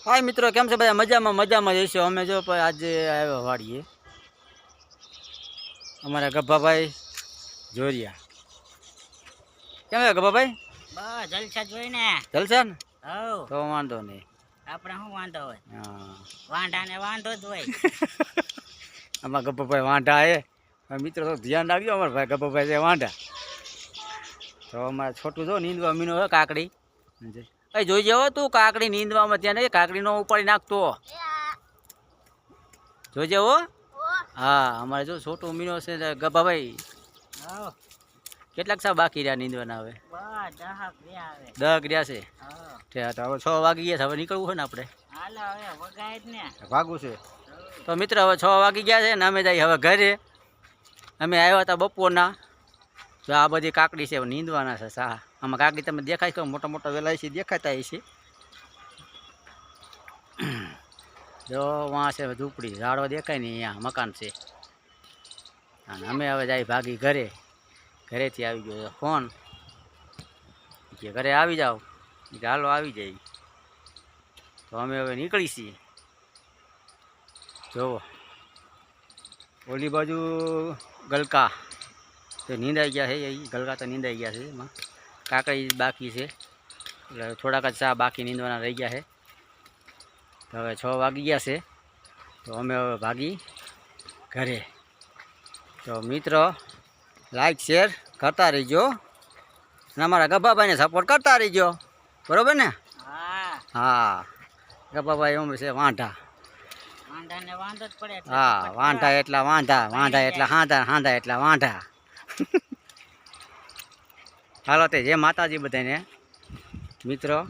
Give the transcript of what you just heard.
હાય મિત્રો, કેમ છે બધા? મજામાં જઈશું. અમે જો આજે આવ્યો વાડીએ અમારા ગભાભાઈ જોરિયા. કેમ છે ગભાભાઈ? બસ જલસા જોઈ ને. જલસા ને? હવ તો વાંધો નહીં. આપણે શું વાંધો હોય? હા, વાંઢા ને વાંધો જ હોય. અમારા ગભાભાઈ વાંઢા મિત્રો તો ધ્યાન રાખજો. અમારા ભાઈ ગભાભાઈ છે વાંઢા. તો અમારે છોટું જો નીંદવા મીનો છે કાકડી. જોઈ જાવ તું કાકડી નીંદવામાં, ત્યાં નહીં કાકડી નો ઉપાડી નાખતો. જોઈ જાવ. હા, અમારે જો છોટું મીનો છે ગભાભાઈ. કેટલાક સા બાકી રહ્યા નીંદવાના? હવે 10 રહ્યા છે. તો હવે 6 વાગી ગયા છે. હવે નીકળવું છે ને આપણે? ભાગવું છે. તો મિત્ર હવે 6 વાગી ગયા છે ને અમે જઈએ હવે ઘરે. અમે આવ્યા હતા બપોરના. તો આ બધી કાકડી છે નીંદવાના છે. સા આમાં કાકડી તમે દેખાય છો, મોટા મોટા વેલા છે દેખાતા છે. જો વાં છે ઝૂંપડી, ઝાડવા દેખાય ને અહીંયા મકાન છે. અને અમે હવે જાય ભાગી ઘરે. ઘરેથી આવી ગયો ફોન કે ઘરે આવી જાઓ. હાલો આવી જાય. તો અમે હવે નીકળી છીએ. જોવો ઓલી બાજુ ગલકા તો નીંદાઈ ગયા છે. ગલકા તો નીંદાઈ ગયા છે. એમાં કાકડી બાકી છે, એટલે થોડાક જ ચા બાકી નીંદવાના રહી ગયા છે. તો હવે 6 વાગી ગયા છે. તો અમે હવે ભાગી ઘરે. તો મિત્રો લાઈક શેર કરતા રહીજો અને અમારા ગભાભાઈને સપોર્ટ કરતા રહીજો. બરોબર ને? હા, ગભાભાઈ ઉંમર છે વાંઢા. હા, વાંઢા એટલા વાંઢા, વાંઢા એટલા હાંધા, હાંધા એટલા વાંઢા. હાલો તે જય માતાજી બધાને મિત્રો.